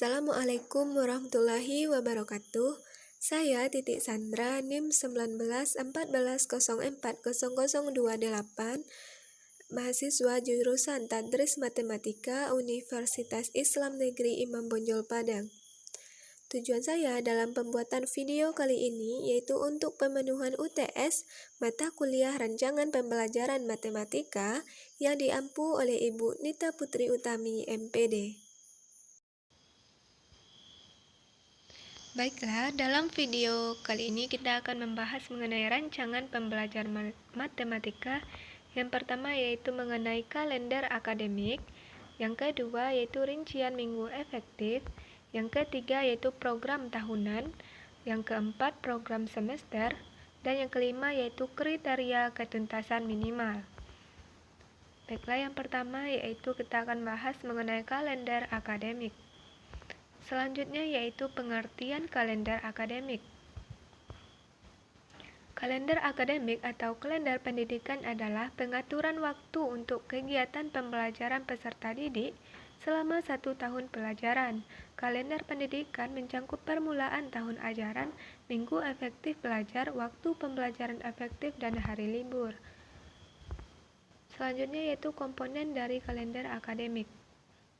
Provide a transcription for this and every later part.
Assalamualaikum warahmatullahi wabarakatuh. Saya Titik Sandra, NIM 19 14040028, mahasiswa jurusan Tadris Matematika Universitas Islam Negeri Imam Bonjol Padang. Tujuan saya dalam pembuatan video kali ini yaitu untuk pemenuhan UTS mata kuliah rancangan pembelajaran matematika yang diampu oleh Ibu Nita Putri Utami, MPD. Baiklah, dalam video kali ini kita akan membahas mengenai rancangan pembelajaran matematika. Yang pertama yaitu mengenai kalender akademik, yang kedua yaitu rincian minggu efektif, yang ketiga yaitu program tahunan, yang keempat program semester, dan yang kelima yaitu kriteria ketuntasan minimal. Baiklah, yang pertama yaitu kita akan bahas mengenai kalender akademik. Selanjutnya yaitu pengertian kalender akademik. Kalender akademik atau kalender pendidikan adalah pengaturan waktu untuk kegiatan pembelajaran peserta didik selama 1 tahun pelajaran. Kalender pendidikan mencakup permulaan tahun ajaran, minggu efektif belajar, waktu pembelajaran efektif, dan hari libur. Selanjutnya yaitu komponen dari kalender akademik.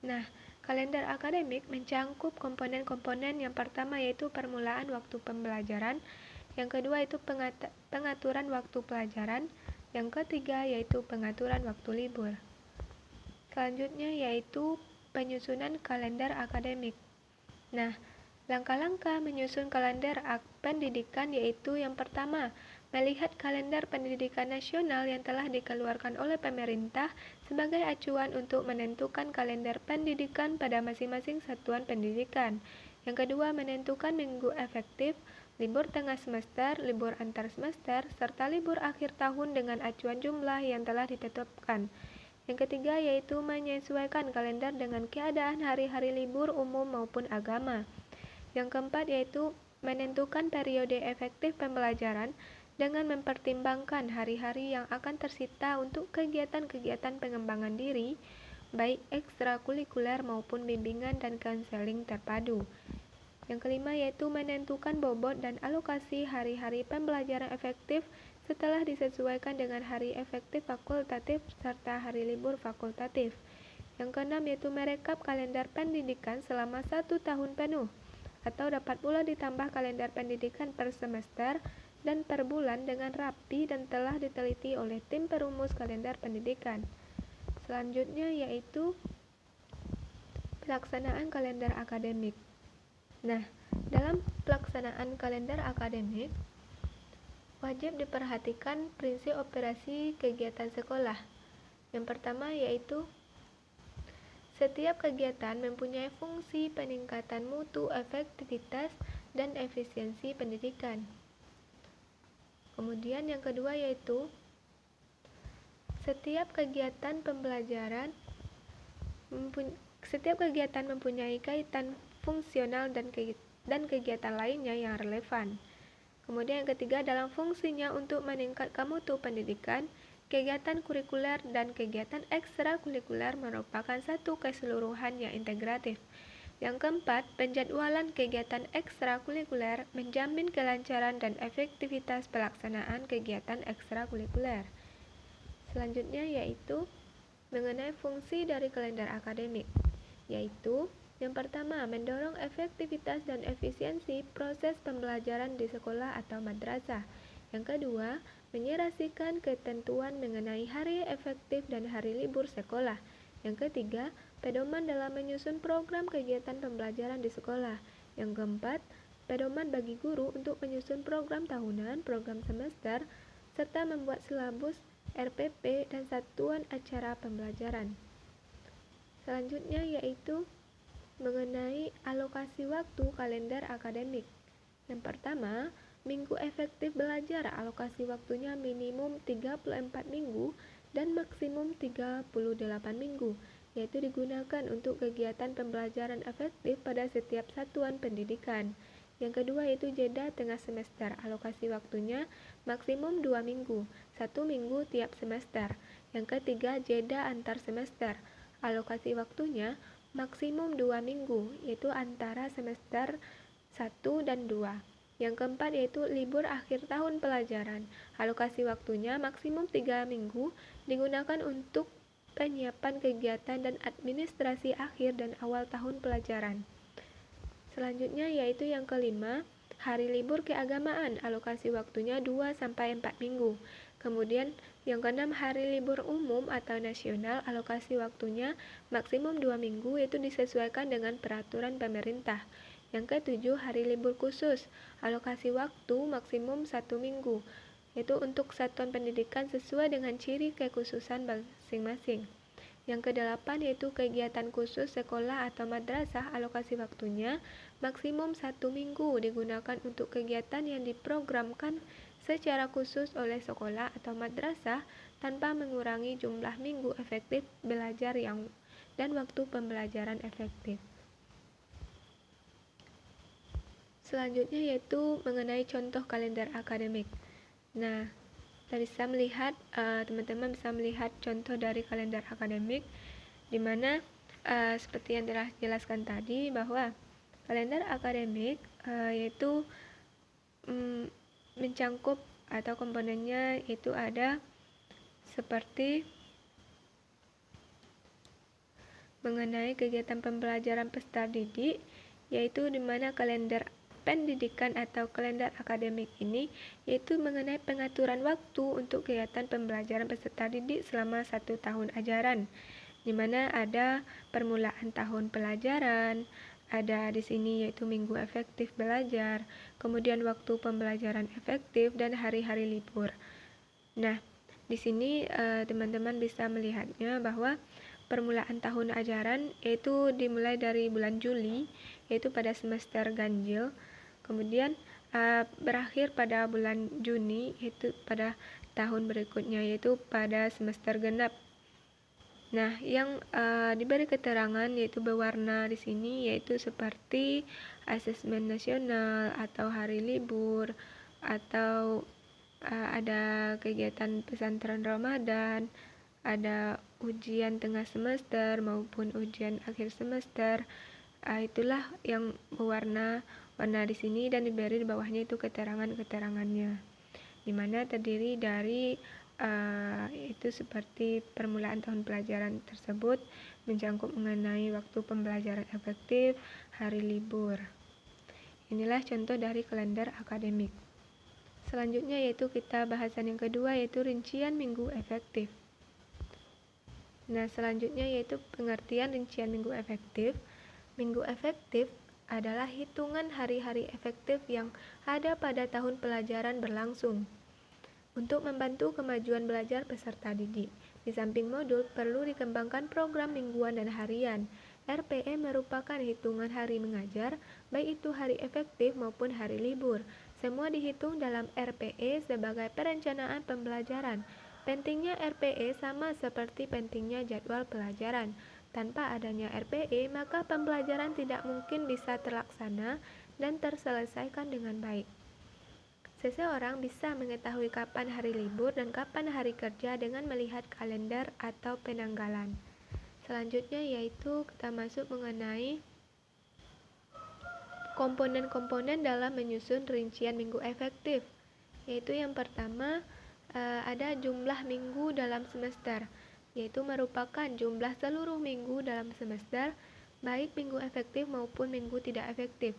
Nah, kalender akademik mencangkup komponen-komponen. Yang pertama yaitu permulaan waktu pembelajaran, yang kedua yaitu pengaturan waktu pelajaran, yang ketiga yaitu pengaturan waktu libur. Selanjutnya yaitu penyusunan kalender akademik. Nah, langkah-langkah menyusun kalender pendidikan yaitu yang pertama, melihat kalender pendidikan nasional yang telah dikeluarkan oleh pemerintah sebagai acuan untuk menentukan kalender pendidikan pada masing-masing satuan pendidikan. Yang kedua, menentukan minggu efektif, libur tengah semester, libur antar semester, serta libur akhir tahun dengan acuan jumlah yang telah ditetapkan. Yang ketiga yaitu menyesuaikan kalender dengan keadaan hari-hari libur umum maupun agama. Yang keempat yaitu menentukan periode efektif pembelajaran dengan mempertimbangkan hari-hari yang akan tersita untuk kegiatan-kegiatan pengembangan diri, baik ekstrakurikuler maupun bimbingan dan konseling terpadu. Yang kelima yaitu menentukan bobot dan alokasi hari-hari pembelajaran efektif setelah disesuaikan dengan hari efektif fakultatif serta hari libur fakultatif. Yang keenam yaitu merekap kalender pendidikan selama 1 tahun penuh, atau dapat pula ditambah kalender pendidikan per semester dan per bulan dengan rapi dan telah diteliti oleh tim perumus kalender pendidikan. Selanjutnya yaitu pelaksanaan kalender akademik. Nah, dalam pelaksanaan kalender akademik wajib diperhatikan prinsip operasi kegiatan sekolah. Yang pertama yaitu setiap kegiatan mempunyai fungsi peningkatan mutu efektivitas dan efisiensi pendidikan. Kemudian yang kedua yaitu setiap kegiatan mempunyai kaitan fungsional dan kegiatan lainnya yang relevan. Kemudian yang ketiga dalam fungsinya untuk meningkatkan mutu pendidikan, kegiatan kurikuler dan kegiatan ekstrakurikuler merupakan satu keseluruhan yang integratif. Yang keempat, penjadwalan kegiatan ekstrakurikuler menjamin kelancaran dan efektivitas pelaksanaan kegiatan ekstrakurikuler. Selanjutnya yaitu mengenai fungsi dari kalender akademik, yaitu yang pertama, mendorong efektivitas dan efisiensi proses pembelajaran di sekolah atau madrasah. Yang kedua, menyerasikan ketentuan mengenai hari efektif dan hari libur sekolah. Yang ketiga, pedoman dalam menyusun program kegiatan pembelajaran di sekolah. Yang keempat, pedoman bagi guru untuk menyusun program tahunan, program semester, serta membuat silabus, RPP, dan satuan acara pembelajaran. Selanjutnya yaitu mengenai alokasi waktu kalender akademik. Yang pertama, minggu efektif belajar alokasi waktunya minimum 34 minggu dan maksimum 38 minggu, yaitu digunakan untuk kegiatan pembelajaran efektif pada setiap satuan pendidikan. Yang kedua yaitu jeda tengah semester, alokasi waktunya maksimum 2 minggu, 1 minggu tiap semester. Yang ketiga jeda antar semester, alokasi waktunya maksimum 2 minggu, yaitu antara semester 1 dan 2. Yang keempat yaitu libur akhir tahun pelajaran. Alokasi waktunya maksimum 3 minggu digunakan untuk penyiapan kegiatan dan administrasi akhir dan awal tahun pelajaran. Selanjutnya yaitu yang kelima, hari libur keagamaan, alokasi waktunya 2-4 minggu. Kemudian yang keenam, hari libur umum atau nasional, alokasi waktunya maksimum 2 minggu, yaitu disesuaikan dengan peraturan pemerintah. Yang ketujuh, hari libur khusus, alokasi waktu maksimum 1 minggu, yaitu untuk satuan pendidikan sesuai dengan ciri kekhususan masing-masing. Yang kedelapan yaitu kegiatan khusus sekolah atau madrasah, alokasi waktunya maksimum 1 minggu digunakan untuk kegiatan yang diprogramkan secara khusus oleh sekolah atau madrasah tanpa mengurangi jumlah minggu efektif belajar dan waktu pembelajaran efektif. Selanjutnya yaitu mengenai contoh kalender akademik. Nah, teman-teman bisa melihat contoh dari kalender akademik, di mana seperti yang telah dijelaskan tadi bahwa kalender akademik yaitu mencangkup atau komponennya itu ada seperti mengenai kegiatan pembelajaran peserta didik, yaitu di mana kalender pendidikan atau kalender akademik ini yaitu mengenai pengaturan waktu untuk kegiatan pembelajaran peserta didik selama 1 tahun ajaran, di mana ada permulaan tahun pelajaran, ada di sini yaitu minggu efektif belajar, kemudian waktu pembelajaran efektif dan hari-hari libur. Nah, di sini teman-teman bisa melihatnya bahwa permulaan tahun ajaran yaitu dimulai dari bulan Juli, yaitu pada semester ganjil, kemudian berakhir pada bulan Juni, yaitu pada tahun berikutnya, yaitu pada semester genap. Nah, yang diberi keterangan yaitu berwarna di sini yaitu seperti asesmen nasional atau hari libur, atau ada kegiatan pesantren Ramadan, ada ujian tengah semester maupun ujian akhir semester. Itulah yang berwarna di sini dan diberi di bawahnya itu keterangan-keterangannya, di mana terdiri dari itu seperti permulaan tahun pelajaran tersebut mencangkup mengenai waktu pembelajaran efektif, hari libur. Inilah contoh dari kalender akademik. Selanjutnya yaitu kita bahasan yang kedua yaitu rincian minggu efektif. Nah, selanjutnya yaitu pengertian rincian minggu efektif. Minggu efektif adalah hitungan hari-hari efektif yang ada pada tahun pelajaran berlangsung untuk membantu kemajuan belajar peserta didik. Di samping modul, perlu dikembangkan program mingguan dan harian. RPE merupakan hitungan hari mengajar, baik itu hari efektif maupun hari libur. Semua dihitung dalam RPE sebagai perencanaan pembelajaran. Pentingnya RPE sama seperti pentingnya jadwal pelajaran. Tanpa adanya RPE, maka pembelajaran tidak mungkin bisa terlaksana dan terselesaikan dengan baik. Seseorang bisa mengetahui kapan hari libur dan kapan hari kerja dengan melihat kalender atau penanggalan. Selanjutnya yaitu kita masuk mengenai komponen-komponen dalam menyusun rincian minggu efektif. Yaitu yang pertama ada jumlah minggu dalam semester, yaitu merupakan jumlah seluruh minggu dalam semester, baik minggu efektif maupun minggu tidak efektif.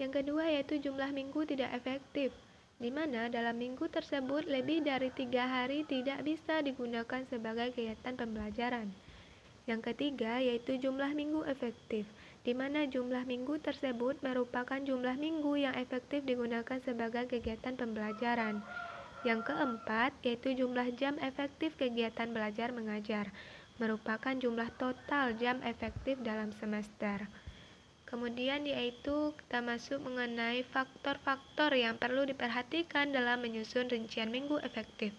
Yang kedua yaitu jumlah minggu tidak efektif, di mana dalam minggu tersebut lebih dari 3 hari tidak bisa digunakan sebagai kegiatan pembelajaran. Yang ketiga yaitu jumlah minggu efektif, di mana jumlah minggu tersebut merupakan jumlah minggu yang efektif digunakan sebagai kegiatan pembelajaran. Yang keempat yaitu jumlah jam efektif kegiatan belajar mengajar, merupakan jumlah total jam efektif dalam semester. Kemudian yaitu kita masuk mengenai faktor-faktor yang perlu diperhatikan dalam menyusun rincian minggu efektif,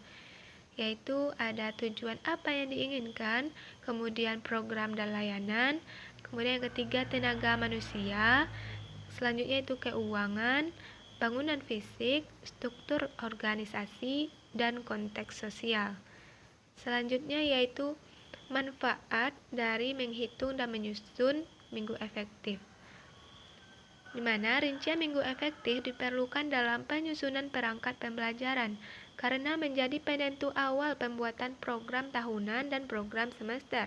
yaitu ada tujuan apa yang diinginkan, kemudian program dan layanan, kemudian yang ketiga tenaga manusia, selanjutnya itu keuangan, bangunan fisik, struktur organisasi, dan konteks sosial. Selanjutnya yaitu Manfaat dari menghitung dan menyusun minggu efektif, di mana rincian minggu efektif diperlukan dalam penyusunan perangkat pembelajaran karena menjadi penentu awal pembuatan program tahunan dan program semester.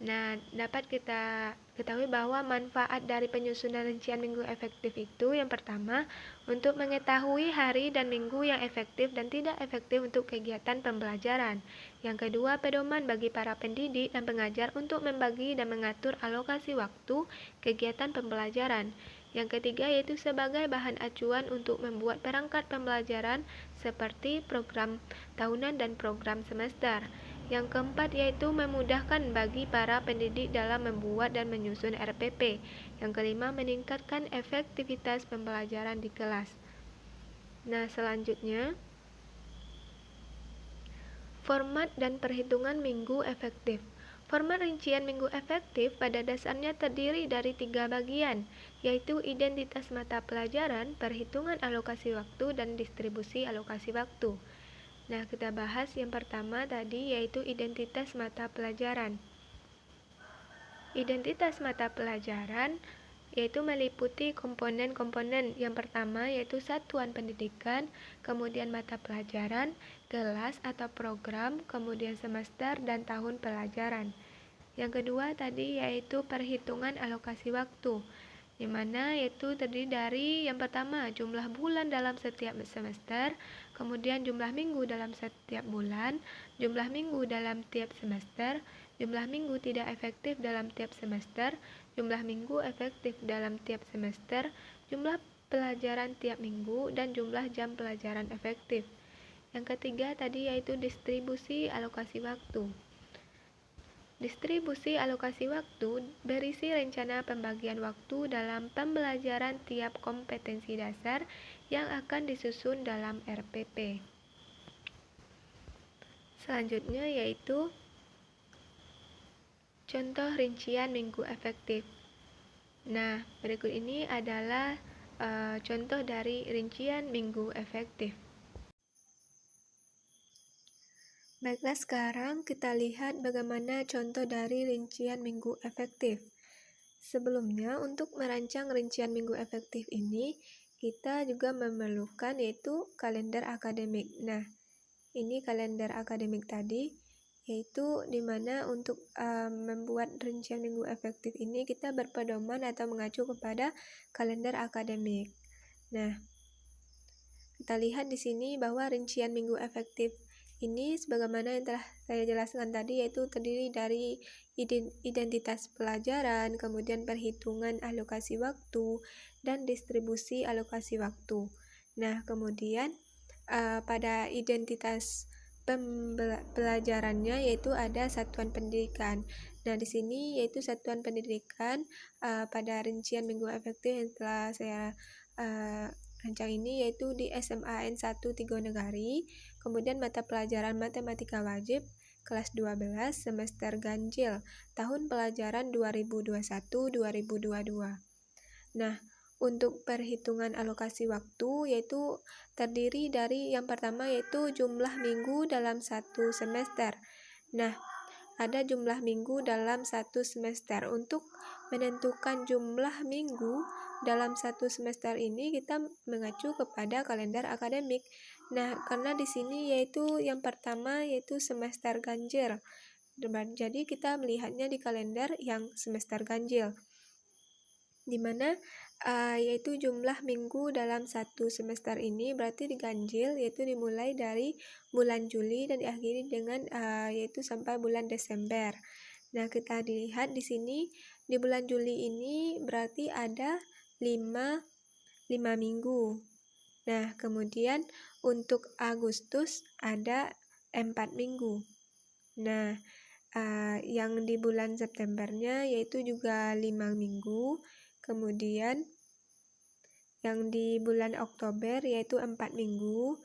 Nah, dapat kita ketahui bahwa manfaat dari penyusunan rincian minggu efektif itu yang pertama, untuk mengetahui hari dan minggu yang efektif dan tidak efektif untuk kegiatan pembelajaran. Yang kedua, pedoman bagi para pendidik dan pengajar untuk membagi dan mengatur alokasi waktu kegiatan pembelajaran. Yang ketiga, yaitu sebagai bahan acuan untuk membuat perangkat pembelajaran seperti program tahunan dan program semester. Yang keempat yaitu memudahkan bagi para pendidik dalam membuat dan menyusun RPP. Yang kelima, meningkatkan efektivitas pembelajaran di kelas. Nah, selanjutnya, format dan perhitungan minggu efektif. Format rincian minggu efektif pada dasarnya terdiri dari 3 bagian, yaitu identitas mata pelajaran, perhitungan alokasi waktu, dan distribusi alokasi waktu. Nah, kita bahas yang pertama tadi yaitu identitas mata pelajaran. Identitas mata pelajaran yaitu meliputi komponen-komponen. Yang pertama yaitu satuan pendidikan, kemudian mata pelajaran, kelas atau program, kemudian semester dan tahun pelajaran. Yang kedua tadi yaitu perhitungan alokasi waktu, di mana yaitu terdiri dari yang pertama jumlah bulan dalam setiap semester, kemudian jumlah minggu dalam setiap bulan, jumlah minggu dalam tiap semester, jumlah minggu tidak efektif dalam tiap semester, jumlah minggu efektif dalam tiap semester, jumlah pelajaran tiap minggu, dan jumlah jam pelajaran efektif. Yang ketiga tadi yaitu distribusi alokasi waktu. Distribusi alokasi waktu berisi rencana pembagian waktu dalam pembelajaran tiap kompetensi dasar yang akan disusun dalam RPP. Selanjutnya yaitu contoh rincian minggu efektif. Nah, berikut ini adalah contoh dari rincian minggu efektif. Baiklah, sekarang kita lihat bagaimana contoh dari rincian minggu efektif. Sebelumnya, untuk merancang rincian minggu efektif ini, kita juga memerlukan yaitu kalender akademik. Nah, ini kalender akademik tadi, yaitu di mana untuk membuat rincian minggu efektif ini kita berpedoman atau mengacu kepada kalender akademik. Nah, kita lihat di sini bahwa rincian minggu efektif ini sebagaimana yang telah saya jelaskan tadi, yaitu terdiri dari identitas pelajaran, kemudian perhitungan alokasi waktu, dan distribusi alokasi waktu. Nah, kemudian pada identitas pelajarannya yaitu ada satuan pendidikan. Nah, di sini yaitu satuan pendidikan pada rincian minggu efektif yang telah saya rancang ini yaitu di SMA N1 Tigonegari, kemudian mata pelajaran matematika wajib kelas 12 semester ganjil tahun pelajaran 2021-2022. Nah, untuk perhitungan alokasi waktu yaitu terdiri dari yang pertama yaitu jumlah minggu dalam satu semester. Nah, ada jumlah minggu dalam satu semester. Untuk menentukan jumlah minggu dalam satu semester ini kita mengacu kepada kalender akademik. Nah, karena di sini yaitu yang pertama yaitu semester ganjil. Jadi kita melihatnya di kalender yang semester ganjil, di mana yaitu jumlah minggu dalam satu semester ini berarti diganjil, yaitu dimulai dari bulan Juli dan diakhiri dengan yaitu sampai bulan Desember. Nah, kita dilihat di sini di bulan Juli ini berarti ada 5 minggu. Nah, kemudian untuk Agustus ada 4 minggu. Nah, yang di bulan Septembernya yaitu juga 5 minggu. Kemudian yang di bulan Oktober yaitu 4 minggu,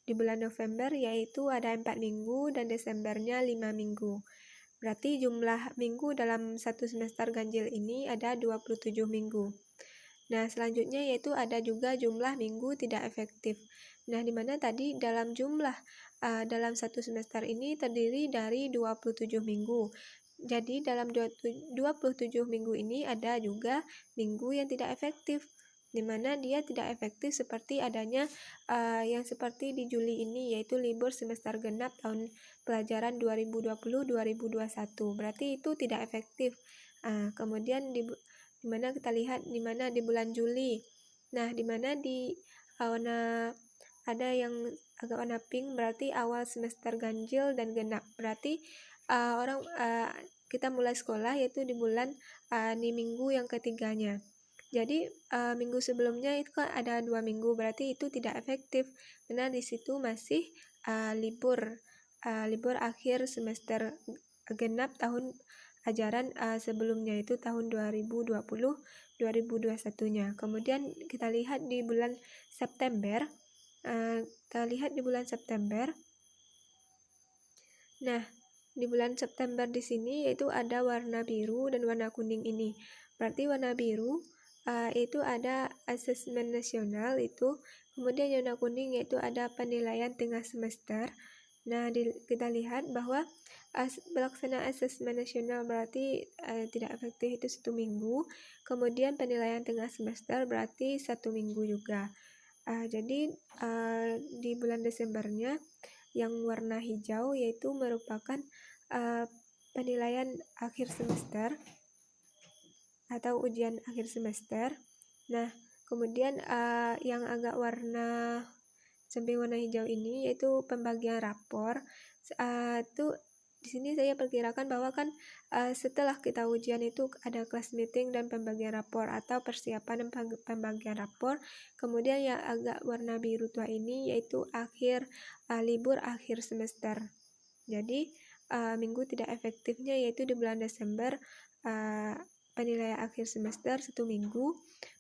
di bulan November yaitu ada 4 minggu, dan Desembernya 5 minggu. Berarti jumlah minggu dalam satu semester ganjil ini ada 27 minggu. Nah, selanjutnya yaitu ada juga jumlah minggu tidak efektif. Nah, di mana tadi dalam satu semester ini terdiri dari 27 minggu. Jadi dalam 27 minggu ini ada juga minggu yang tidak efektif, di mana dia tidak efektif seperti adanya yang seperti di Juli ini, yaitu libur semester genap tahun pelajaran 2020-2021. Berarti itu tidak efektif. Kemudian di mana kita lihat di mana di bulan Juli. Nah, di mana di warna ada yang agak warna pink berarti awal semester ganjil dan genap. Berarti kita mulai sekolah yaitu di bulan di minggu yang ketiganya. Jadi minggu sebelumnya itu kan ada 2 minggu, berarti itu tidak efektif karena di situ masih libur akhir semester genap tahun ajaran sebelumnya, itu tahun 2020-2021-nya. Kemudian kita lihat di bulan September. Nah, di bulan September di sini yaitu ada warna biru dan warna kuning ini. Berarti warna biru itu ada asesmen nasional itu, kemudian warna kuning yaitu ada penilaian tengah semester. Nah, kita lihat bahwa pelaksanaan asesmen nasional berarti tidak efektif itu 1 minggu, kemudian penilaian tengah semester berarti 1 minggu juga. Jadi di bulan Desembernya yang warna hijau yaitu merupakan penilaian akhir semester atau ujian akhir semester. Nah, kemudian yang agak warna samping warna hijau ini yaitu pembagian rapor. Itu di sini saya perkirakan bahwa kan setelah kita ujian itu ada kelas meeting dan pembagian rapor atau persiapan dan pembagian rapor. Kemudian yang agak warna biru tua ini yaitu libur akhir semester. Jadi minggu tidak efektifnya yaitu di bulan Desember penilaian akhir semester 1 minggu,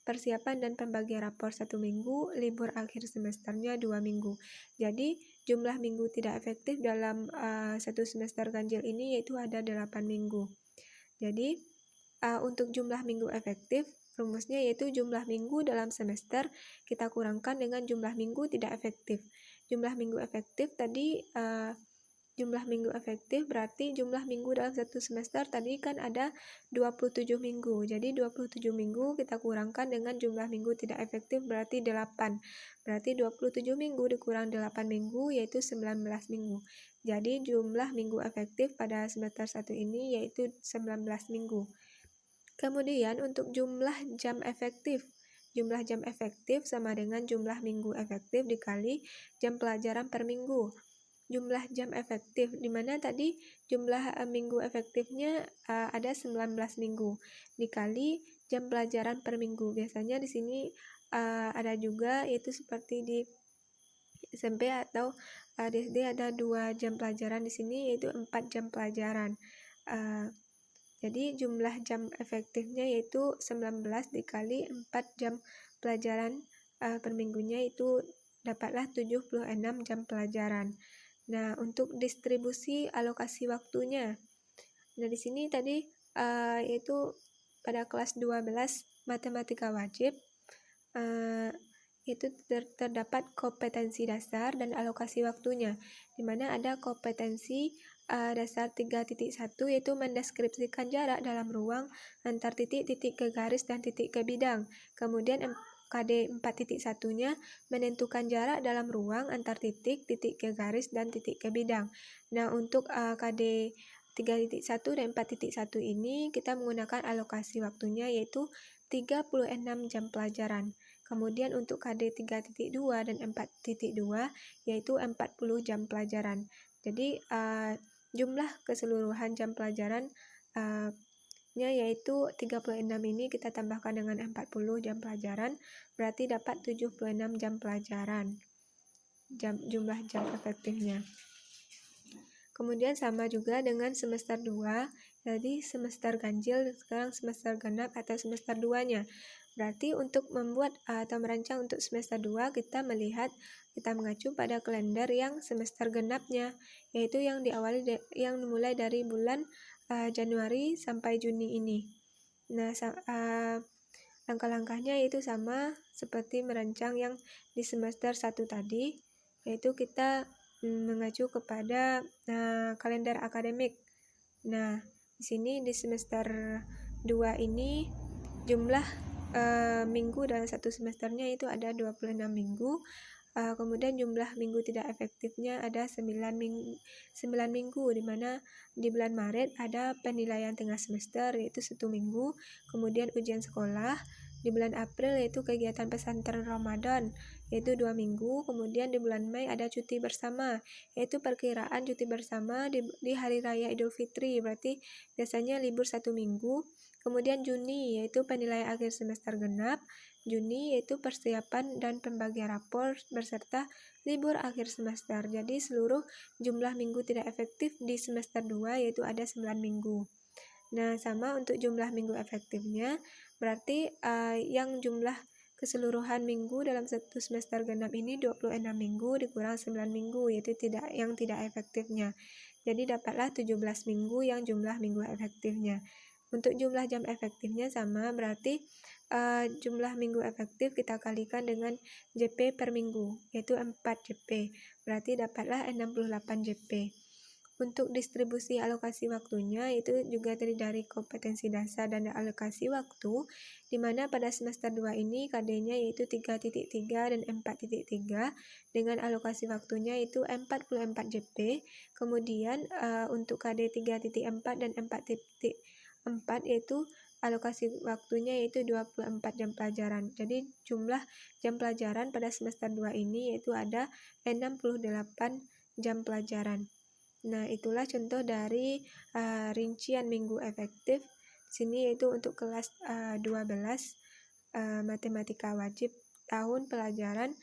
persiapan dan pembagian rapor 1 minggu, libur akhir semesternya 2 minggu. Jadi jumlah minggu tidak efektif dalam satu semester ganjil ini yaitu ada 8 minggu. Jadi untuk jumlah minggu efektif, rumusnya yaitu jumlah minggu dalam semester kita kurangkan dengan jumlah minggu tidak efektif. Jumlah minggu efektif tadi jumlah minggu efektif berarti jumlah minggu dalam satu semester tadi kan ada 27 minggu. Jadi 27 minggu kita kurangkan dengan jumlah minggu tidak efektif berarti 8. Berarti 27 minggu dikurang 8 minggu yaitu 19 minggu. Jadi jumlah minggu efektif pada semester 1 ini yaitu 19 minggu. Kemudian untuk jumlah jam efektif. Jumlah jam efektif sama dengan jumlah minggu efektif dikali jam pelajaran per minggu. Jumlah jam efektif, di mana tadi jumlah minggu efektifnya ada 19 minggu dikali jam pelajaran per minggu. Biasanya di sini ada juga yaitu seperti di SMP atau di SD ada 2 jam pelajaran, di sini yaitu 4 jam pelajaran. Jadi jumlah jam efektifnya yaitu 19 dikali 4 jam pelajaran per minggunya itu dapatlah 76 jam pelajaran. Nah, untuk distribusi alokasi waktunya. Nah, di sini tadi yaitu pada kelas 12 matematika wajib itu terdapat kompetensi dasar dan alokasi waktunya, di mana ada kompetensi dasar 3.1 yaitu mendeskripsikan jarak dalam ruang antar titik-titik ke garis dan titik ke bidang. Kemudian KD 4.1-nya menentukan jarak dalam ruang antar titik ke garis dan titik ke bidang. Nah, untuk KD 3.1 dan 4.1 ini kita menggunakan alokasi waktunya yaitu 36 jam pelajaran. Kemudian untuk KD 3.2 dan 4.2 yaitu 40 jam pelajaran. Jadi jumlah keseluruhan jam pelajaran yaitu 36 ini kita tambahkan dengan 40 jam pelajaran berarti dapat 76 jam pelajaran jumlah jam efektifnya. Kemudian sama juga dengan semester 2, jadi semester ganjil sekarang semester genap atau semester 2-nya. Berarti untuk membuat atau merancang untuk semester 2 kita mengacu pada kalender yang semester genapnya, yaitu yang dimulai dari bulan Januari sampai Juni ini. Nah, Langkah-langkahnya yaitu sama seperti merancang yang di semester 1 tadi, yaitu kita mengacu kepada kalender akademik. Nah, di sini di semester 2 ini jumlah minggu dalam satu semesternya itu ada 26 minggu. Kemudian jumlah minggu tidak efektifnya ada 9 minggu, di mana di bulan Maret ada penilaian tengah semester yaitu 1 minggu, kemudian ujian sekolah. Di bulan April yaitu kegiatan pesantren Ramadan yaitu 2 minggu, kemudian di bulan Mei ada cuti bersama yaitu perkiraan cuti bersama di hari raya Idul Fitri, berarti biasanya libur 1 minggu. Kemudian Juni yaitu penilaian akhir semester genap. Juni yaitu persiapan dan pembagian rapor beserta libur akhir semester. Jadi seluruh jumlah minggu tidak efektif di semester 2 yaitu ada 9 minggu. Nah, sama untuk jumlah minggu efektifnya, berarti yang jumlah keseluruhan minggu dalam satu semester genap ini 26 minggu dikurang 9 minggu, yaitu yang tidak efektifnya. Jadi dapatlah 17 minggu yang jumlah minggu efektifnya. Untuk jumlah jam efektifnya sama, berarti jumlah minggu efektif kita kalikan dengan JP per minggu, yaitu 4 JP. Berarti dapatlah 68 JP. Untuk distribusi alokasi waktunya itu juga terdiri dari kompetensi dasar dan alokasi waktu, di mana pada semester 2 ini KD-nya yaitu 3.3 dan 4.3 dengan alokasi waktunya itu 44 JP. Kemudian untuk KD 3.4 dan 4.4 yaitu alokasi waktunya yaitu 24 jam pelajaran. Jadi jumlah jam pelajaran pada semester 2 ini yaitu ada 68 jam pelajaran. Nah, itulah contoh dari rincian minggu efektif. Sini yaitu untuk kelas 12 matematika wajib tahun pelajaran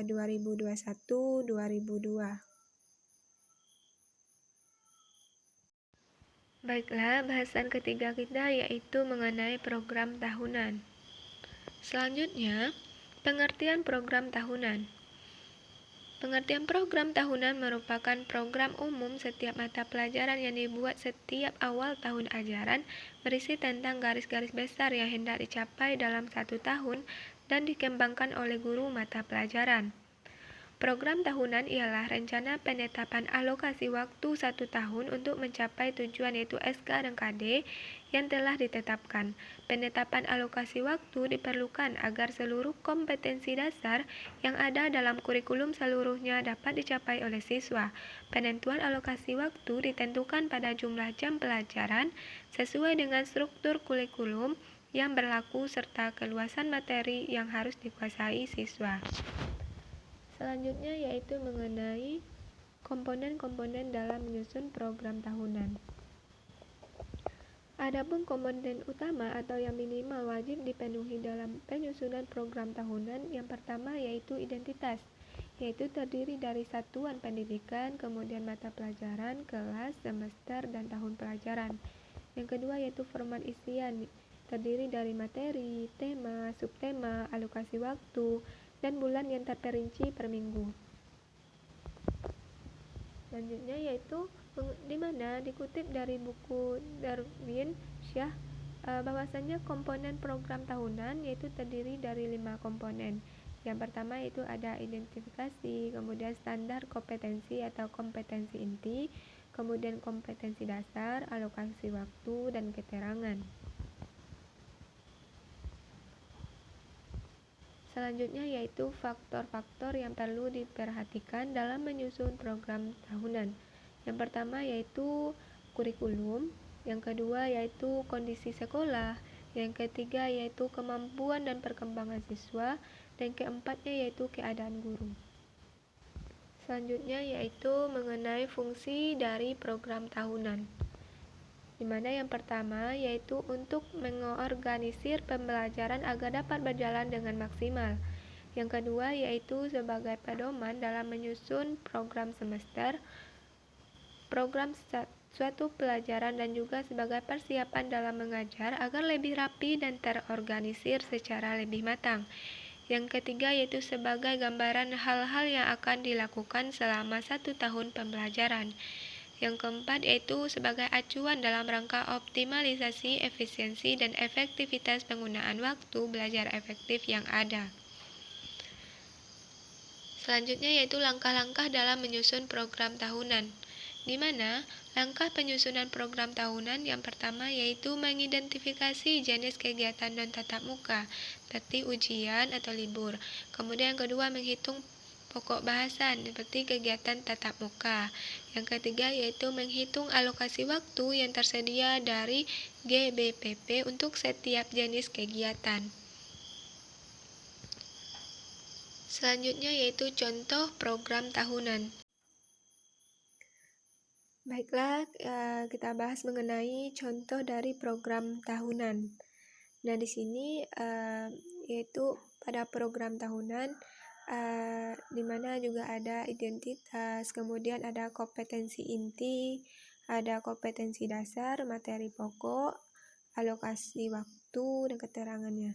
2021-2002. Baiklah, bahasan ketiga kita yaitu mengenai program tahunan. Selanjutnya, pengertian program tahunan. Pengertian program tahunan merupakan program umum setiap mata pelajaran yang dibuat setiap awal tahun ajaran, berisi tentang garis-garis besar yang hendak dicapai dalam satu tahun dan dikembangkan oleh guru mata pelajaran. Program tahunan ialah rencana penetapan alokasi waktu 1 tahun untuk mencapai tujuan yaitu SK dan KD yang telah ditetapkan. Penetapan alokasi waktu diperlukan agar seluruh kompetensi dasar yang ada dalam kurikulum seluruhnya dapat dicapai oleh siswa. Penentuan alokasi waktu ditentukan pada jumlah jam pelajaran sesuai dengan struktur kurikulum yang berlaku serta keluasan materi yang harus dikuasai siswa. Selanjutnya yaitu mengenai komponen-komponen dalam menyusun program tahunan. Adapun komponen utama atau yang minimal wajib dipenuhi dalam penyusunan program tahunan, yang pertama yaitu identitas, yaitu terdiri dari satuan pendidikan, kemudian mata pelajaran, kelas, semester, dan tahun pelajaran. Yang kedua yaitu format isian, terdiri dari materi, tema, subtema, alokasi waktu, dan bulan yang terperinci per minggu. Selanjutnya yaitu di mana dikutip dari buku Darwin Shah bahwasannya komponen program tahunan yaitu terdiri dari 5 komponen. Yang pertama yaitu ada identifikasi, kemudian standar kompetensi atau kompetensi inti, kemudian kompetensi dasar, alokasi waktu, dan keterangan. Selanjutnya yaitu faktor-faktor yang perlu diperhatikan dalam menyusun program tahunan. Yang pertama yaitu kurikulum, yang kedua yaitu kondisi sekolah, yang ketiga yaitu kemampuan dan perkembangan siswa, dan keempatnya yaitu keadaan guru. Selanjutnya yaitu mengenai fungsi dari program tahunan, di mana yang pertama yaitu untuk mengorganisir pembelajaran agar dapat berjalan dengan maksimal. Yang kedua yaitu sebagai pedoman dalam menyusun program semester, program suatu pelajaran, dan juga sebagai persiapan dalam mengajar agar lebih rapi dan terorganisir secara lebih matang. Yang ketiga yaitu sebagai gambaran hal-hal yang akan dilakukan selama 1 tahun pembelajaran. Yang keempat yaitu sebagai acuan dalam rangka optimalisasi efisiensi dan efektivitas penggunaan waktu belajar efektif yang ada. Selanjutnya yaitu langkah-langkah dalam menyusun program tahunan, di mana langkah penyusunan program tahunan yang pertama yaitu mengidentifikasi jenis kegiatan non-tatap muka, seperti ujian atau libur. Kemudian yang kedua menghitung pokok bahasan, seperti kegiatan tatap muka. Yang ketiga yaitu menghitung alokasi waktu yang tersedia dari GBPP untuk setiap jenis kegiatan. Selanjutnya yaitu contoh program tahunan. Baiklah, kita bahas mengenai contoh dari program tahunan. Nah, di sini yaitu pada program tahunan di mana juga ada identitas, kemudian ada kompetensi inti, ada kompetensi dasar, materi pokok, alokasi waktu, dan keterangannya.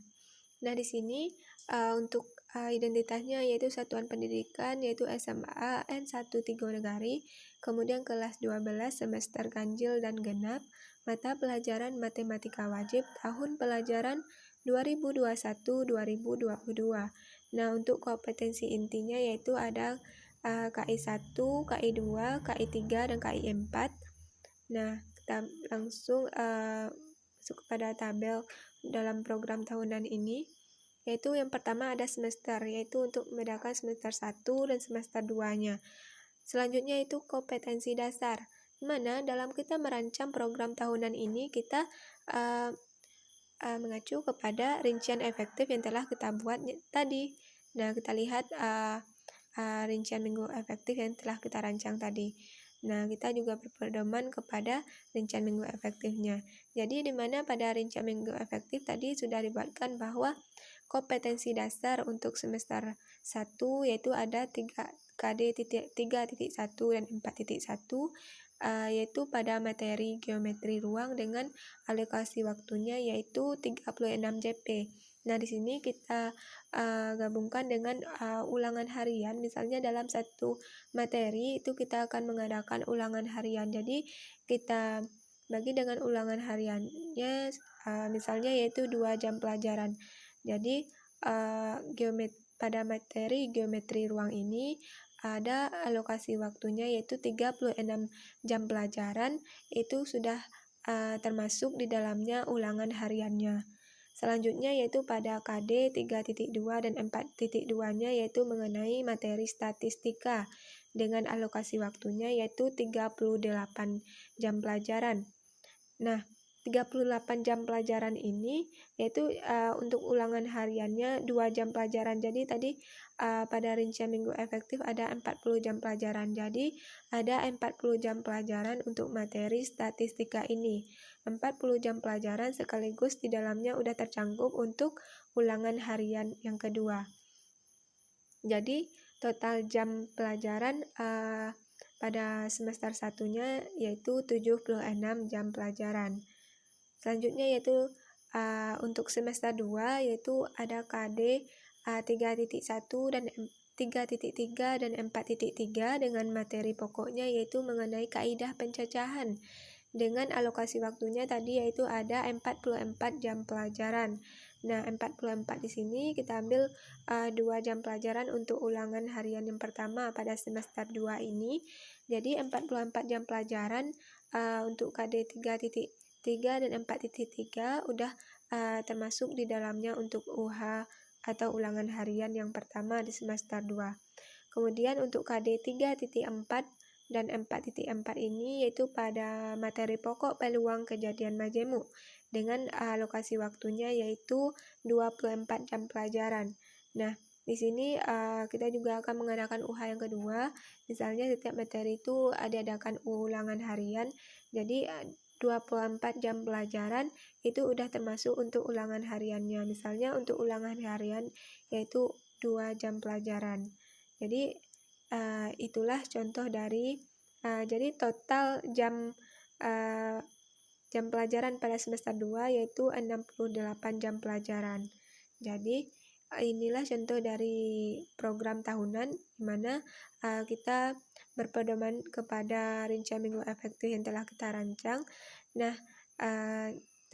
Nah, di sini untuk identitasnya yaitu satuan pendidikan yaitu SMA N1 Negari, kemudian kelas 12 semester ganjil dan genap, mata pelajaran matematika wajib tahun pelajaran 2021-2022. Nah, untuk kompetensi intinya yaitu ada KI 1, KI 2, KI 3, dan KI 4. Nah, kita langsung masuk kepada tabel dalam program tahunan ini, yaitu yang pertama ada semester, yaitu untuk membedakan semester 1 dan semester 2-nya. Selanjutnya itu kompetensi dasar, di mana dalam kita merancang program tahunan ini kita mengacu kepada rincian efektif yang telah kita buat tadi. Nah, kita lihat rincian minggu efektif yang telah kita rancang tadi. Nah, kita juga berpedoman kepada rincian minggu efektifnya. Jadi, di mana pada rincian minggu efektif tadi sudah dibuatkan bahwa kompetensi dasar untuk semester 1 yaitu ada 3 KD 3.1 dan 4.1, yaitu pada materi geometri ruang dengan alokasi waktunya yaitu 36 JP. Nah, di sini kita gabungkan dengan ulangan harian. Misalnya dalam satu materi itu kita akan mengadakan ulangan harian. Jadi kita bagi dengan ulangan hariannya misalnya yaitu 2 jam pelajaran. Jadi pada materi geometri ruang ini ada alokasi waktunya yaitu 36 jam pelajaran, itu sudah termasuk di dalamnya ulangan hariannya. Selanjutnya yaitu pada KD 3.2 dan 4.2-nya yaitu mengenai materi statistika dengan alokasi waktunya yaitu 38 jam pelajaran. Nah, 38 jam pelajaran ini yaitu untuk ulangan hariannya 2 jam pelajaran. Jadi tadi pada rincian minggu efektif ada 40 jam pelajaran. Jadi ada 40 jam pelajaran untuk materi statistika ini. 40 jam pelajaran sekaligus di dalamnya udah tercangkup untuk ulangan harian yang kedua. Jadi total jam pelajaran pada semester 1-nya yaitu 76 jam pelajaran. Selanjutnya yaitu untuk semester 2 yaitu ada KD 3.1 dan 3.3 dan 4.3 dengan materi pokoknya yaitu mengenai kaidah pencacahan. Dengan alokasi waktunya tadi yaitu ada 44 jam pelajaran. Nah, 44 di sini kita ambil 2 jam pelajaran untuk ulangan harian yang pertama pada semester 2 ini. Jadi 44 jam pelajaran untuk KD 3.3 dan 4.3 udah termasuk di dalamnya untuk UH atau ulangan harian yang pertama di semester 2. Kemudian untuk KD 3.4 dan 4.4 ini yaitu pada materi pokok peluang kejadian majemuk dengan alokasi waktunya yaitu 24 jam pelajaran. Nah, di sini kita juga akan mengadakan UH yang kedua. Misalnya setiap materi itu diadakan ulangan harian. Jadi 24 jam pelajaran itu udah termasuk untuk ulangan hariannya. Misalnya untuk ulangan harian yaitu 2 jam pelajaran. Jadi itulah contoh dari jadi total jam pelajaran pada semester 2 yaitu 68 jam pelajaran. Jadi inilah contoh dari program tahunan di mana kita berpedoman kepada rincian minggu efektif yang telah kita rancang. Nah,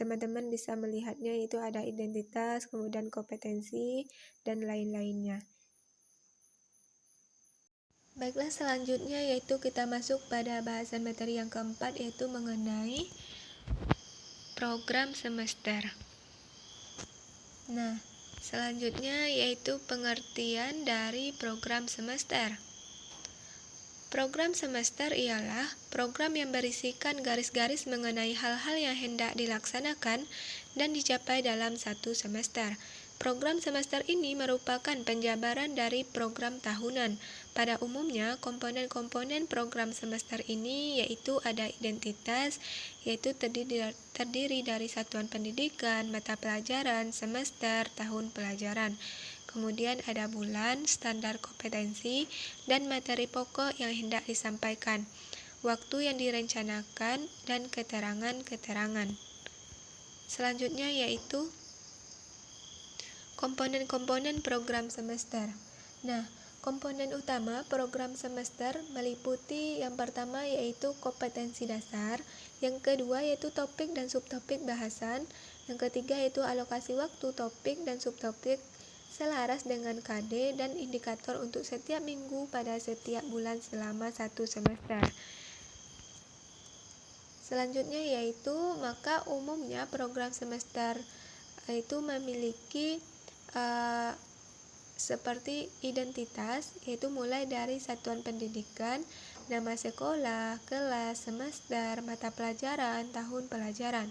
teman-teman bisa melihatnya itu ada identitas, kemudian kompetensi, dan lain-lainnya. Baiklah, selanjutnya yaitu kita masuk pada bahasan materi yang keempat, yaitu mengenai program semester. Nah, selanjutnya yaitu pengertian dari program semester. Program semester ialah program yang berisikan garis-garis mengenai hal-hal yang hendak dilaksanakan dan dicapai dalam satu semester. Program semester ini merupakan penjabaran dari program tahunan. Pada umumnya, komponen-komponen program semester ini yaitu ada identitas, yaitu terdiri dari satuan pendidikan, mata pelajaran, semester, tahun pelajaran. Kemudian ada bulan, standar kompetensi, dan materi pokok yang hendak disampaikan, waktu yang direncanakan, dan keterangan-keterangan. Selanjutnya yaitu komponen-komponen program semester. Nah, komponen utama program semester meliputi yang pertama yaitu kompetensi dasar, yang kedua yaitu topik dan subtopik bahasan, yang ketiga yaitu alokasi waktu, topik dan subtopik selaras dengan KD dan indikator untuk setiap minggu pada setiap bulan selama satu semester. Selanjutnya yaitu maka umumnya program semester itu memiliki seperti identitas, yaitu mulai dari satuan pendidikan, nama sekolah, kelas, semester, mata pelajaran, tahun pelajaran.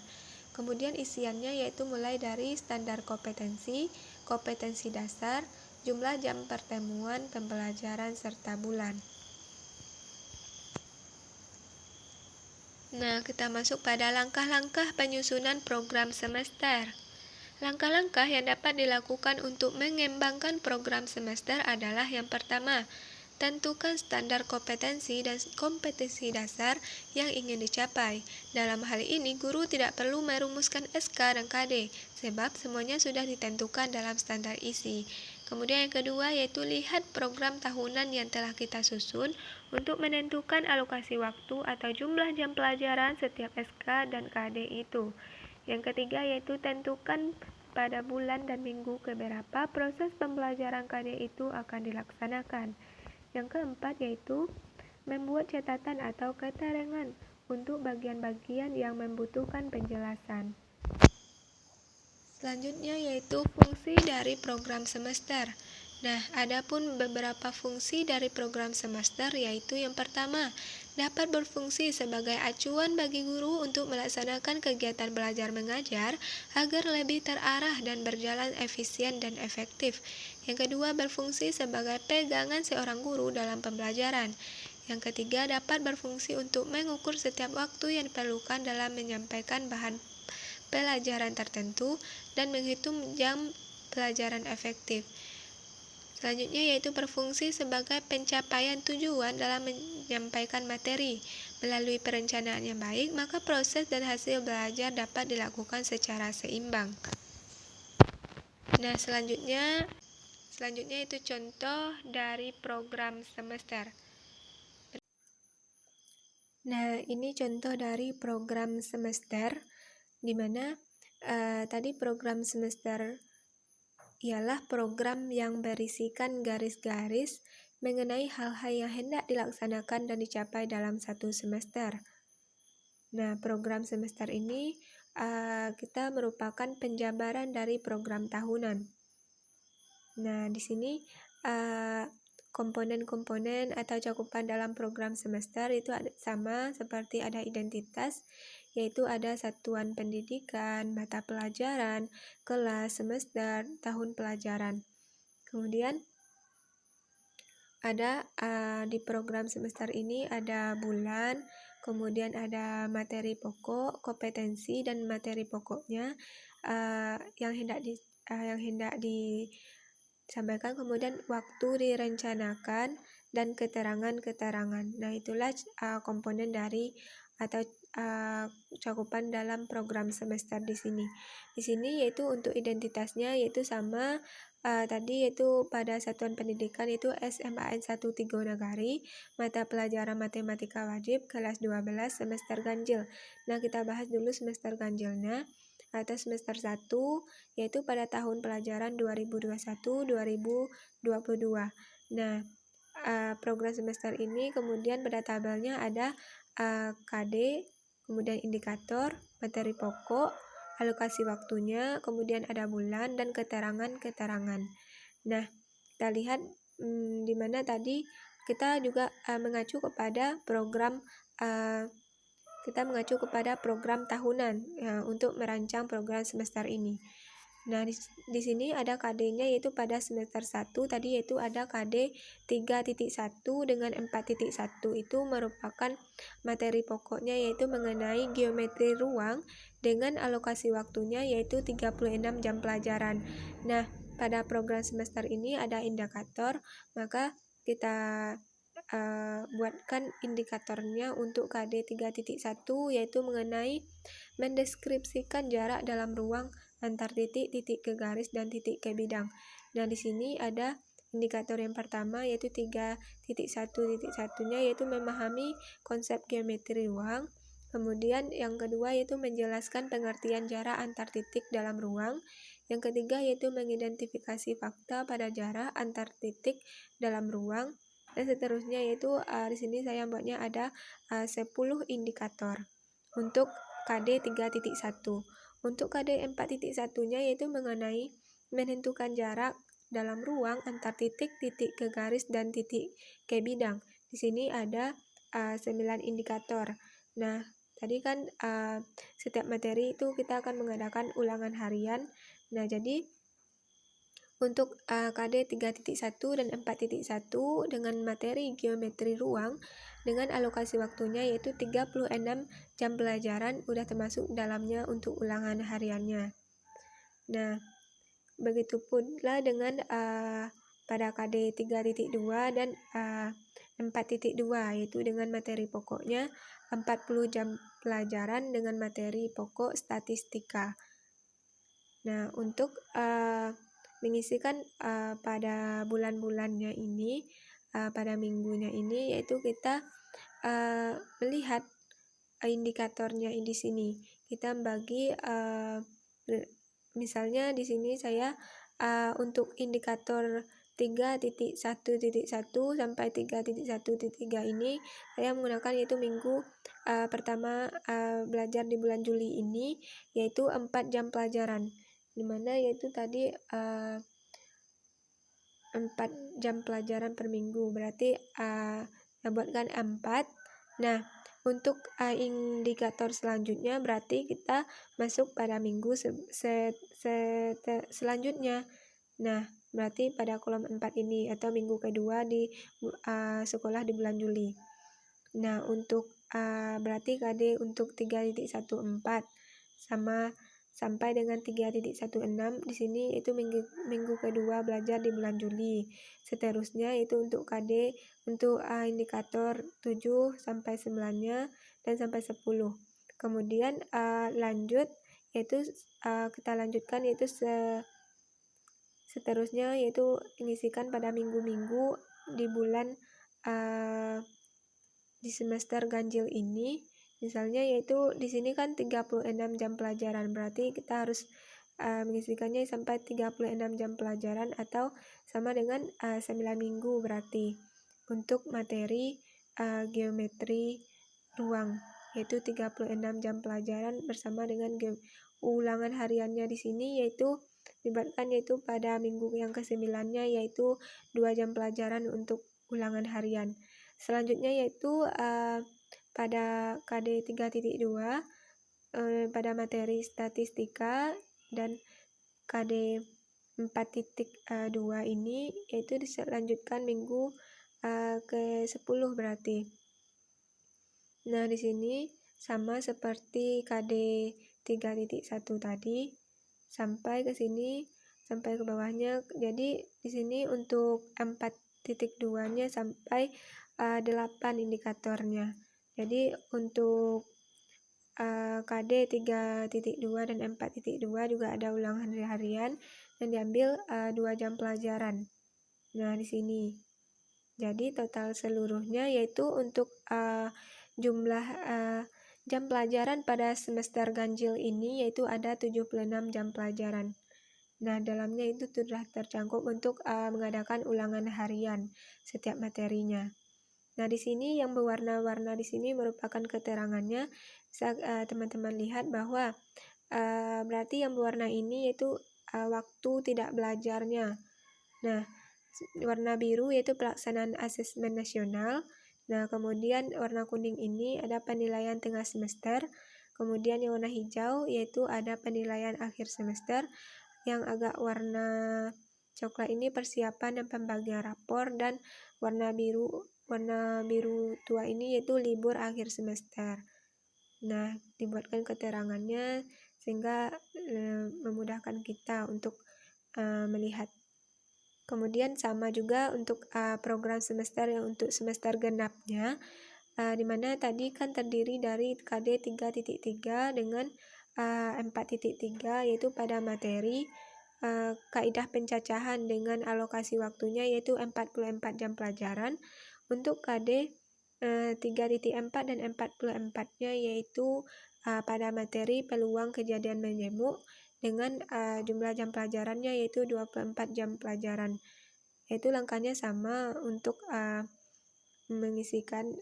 Kemudian isiannya yaitu mulai dari standar kompetensi, kompetensi dasar, jumlah jam pertemuan, pembelajaran, serta bulan. Nah, kita masuk pada langkah-langkah penyusunan program semester. Langkah-langkah yang dapat dilakukan untuk mengembangkan program semester adalah yang pertama, tentukan standar kompetensi dan kompetensi dasar yang ingin dicapai. Dalam hal ini, guru tidak perlu merumuskan SK dan KD, sebab semuanya sudah ditentukan dalam standar isi. Kemudian yang kedua yaitu lihat program tahunan yang telah kita susun untuk menentukan alokasi waktu atau jumlah jam pelajaran setiap SK dan KD itu. Yang ketiga yaitu tentukan pada bulan dan minggu keberapa proses pembelajaran KD itu akan dilaksanakan. Yang keempat yaitu membuat catatan atau keterangan untuk bagian-bagian yang membutuhkan penjelasan. Selanjutnya yaitu fungsi dari program semester. Nah, adapun beberapa fungsi dari program semester yaitu yang pertama, dapat berfungsi sebagai acuan bagi guru untuk melaksanakan kegiatan belajar mengajar agar lebih terarah dan berjalan efisien dan efektif. Yang kedua, berfungsi sebagai pegangan seorang guru dalam pembelajaran. Yang ketiga, dapat berfungsi untuk mengukur setiap waktu yang diperlukan dalam menyampaikan bahan pelajaran tertentu dan menghitung jam pelajaran efektif. Selanjutnya yaitu berfungsi sebagai pencapaian tujuan dalam menyampaikan materi. Melalui perencanaan yang baik, maka proses dan hasil belajar dapat dilakukan secara seimbang. Nah, selanjutnya itu contoh dari program semester. Nah, ini contoh dari program semester di mana tadi program semester ialah program yang berisikan garis-garis mengenai hal-hal yang hendak dilaksanakan dan dicapai dalam satu semester. Nah, program semester ini kita merupakan penjabaran dari program tahunan. Nah, di sini komponen-komponen atau cakupan dalam program semester itu sama seperti ada identitas, yaitu ada satuan pendidikan, mata pelajaran, kelas, semester, tahun pelajaran. Kemudian ada di program semester ini ada bulan, kemudian ada materi pokok, kompetensi dan materi pokoknya yang hendak disampaikan, kemudian waktu direncanakan dan keterangan-keterangan. Nah, itulah komponen dari atau cakupan dalam program semester di sini. Di sini yaitu untuk identitasnya yaitu sama tadi yaitu pada satuan pendidikan itu SMAN 1 Tigo Nagari, mata pelajaran matematika wajib kelas 12 semester ganjil. Nah, kita bahas dulu semester ganjilnya atau semester 1 yaitu pada tahun pelajaran 2021-2022. Nah, program semester ini kemudian pada tabelnya ada KD, kemudian indikator, materi pokok, alokasi waktunya, kemudian ada bulan dan keterangan-keterangan. Nah, kita lihat di mana tadi kita juga mengacu kepada program tahunan ya, untuk merancang program semester ini. Nah, di sini ada KD-nya yaitu pada semester 1 tadi yaitu ada KD 3.1 dengan 4.1 itu merupakan materi pokoknya yaitu mengenai geometri ruang dengan alokasi waktunya yaitu 36 jam pelajaran. Nah, pada program semester ini ada indikator, maka kita buatkan indikatornya untuk KD 3.1 yaitu mengenai mendeskripsikan jarak dalam ruang antar titik, titik ke garis, dan titik ke bidang. Nah, di sini ada indikator yang pertama yaitu 3.1.1-nya yaitu memahami konsep geometri ruang. Kemudian yang kedua yaitu menjelaskan pengertian jarak antar titik dalam ruang. Yang ketiga yaitu mengidentifikasi fakta pada jarak antar titik dalam ruang. Dan seterusnya yaitu di sini saya buatnya ada 10 indikator untuk KD 3.1. Untuk KD 4.1-nya yaitu mengenai menentukan jarak dalam ruang antar titik, titik ke garis, dan titik ke bidang. Di sini ada 9 indikator. Nah, tadi kan setiap materi itu kita akan mengadakan ulangan harian. Nah, jadi untuk KD 3.1 dan 4.1 dengan materi geometri ruang dengan alokasi waktunya yaitu 36 jam pelajaran udah termasuk dalamnya untuk ulangan hariannya. Nah, begitu pula dengan pada KD 3.2 dan 4.2 yaitu dengan materi pokoknya 40 jam pelajaran dengan materi pokok statistika. Nah, untuk mengisikan pada bulan-bulannya ini, pada minggunya ini, yaitu kita melihat indikatornya di sini. Kita bagi, misalnya di sini saya untuk indikator 3.1.1 sampai 3.1.3 ini saya menggunakan yaitu minggu pertama belajar di bulan Juli ini yaitu 4 jam pelajaran. Dimana yaitu tadi 4 jam pelajaran per minggu berarti saya buatkan 4. Nah, untuk indikator selanjutnya berarti kita masuk pada minggu selanjutnya. Nah, berarti pada kolom 4 ini atau minggu kedua di sekolah di bulan Juli. Nah, untuk berarti KD untuk 3.14 sama sampai dengan 3.16 di sini itu minggu kedua belajar di bulan Juli. Seterusnya itu untuk KD untuk indikator 7 sampai 9-nya dan sampai 10. Kemudian lanjut yaitu kita lanjutkan yaitu seterusnya yaitu mengisikan pada minggu-minggu di bulan di semester ganjil ini. Misalnya yaitu di sini kan 36 jam pelajaran, berarti kita harus mengisikannya sampai 36 jam pelajaran atau sama dengan 9 minggu berarti untuk materi geometri ruang yaitu 36 jam pelajaran bersama dengan ulangan hariannya di sini yaitu dibuatkan yaitu pada minggu yang ke-9-nya yaitu 2 jam pelajaran untuk ulangan harian. Selanjutnya yaitu pada KD 3.2 pada materi statistika dan KD 4.2 ini yaitu dilanjutkan minggu ke-10 berarti. Nah, di sini sama seperti KD 3.1 tadi sampai ke sini sampai ke bawahnya. Jadi di sini untuk 4.2-nya sampai 8 indikatornya. Jadi untuk KD 3.2 dan 4.2 juga ada ulangan harian. yang diambil 2 jam pelajaran. Nah, di sini. Jadi total seluruhnya yaitu untuk jumlah jam pelajaran pada semester ganjil ini yaitu ada 76 jam pelajaran. Nah, dalamnya itu sudah tercangkup untuk mengadakan ulangan harian setiap materinya. Nah, di sini yang berwarna-warna di sini merupakan keterangannya. Bisa teman-teman lihat bahwa berarti yang berwarna ini yaitu waktu tidak belajarnya. Nah, warna biru yaitu pelaksanaan asesmen nasional. Nah, kemudian warna kuning ini ada penilaian tengah semester. Kemudian yang warna hijau yaitu ada penilaian akhir semester. Yang agak warna coklat ini persiapan dan pembagian rapor, dan warna biru tua ini yaitu libur akhir semester. Nah, dibuatkan keterangannya sehingga memudahkan kita untuk melihat. Kemudian sama juga untuk program semester yang untuk semester genapnya, di mana tadi kan terdiri dari KD 3.3 dengan 4.3 yaitu pada materi kaidah pencacahan dengan alokasi waktunya yaitu 44 jam pelajaran. Untuk KD 3.4 dan 44-nya yaitu pada materi peluang kejadian menyemuk dengan jumlah jam pelajarannya yaitu 24 jam pelajaran. Yaitu langkahnya sama untuk mengisikan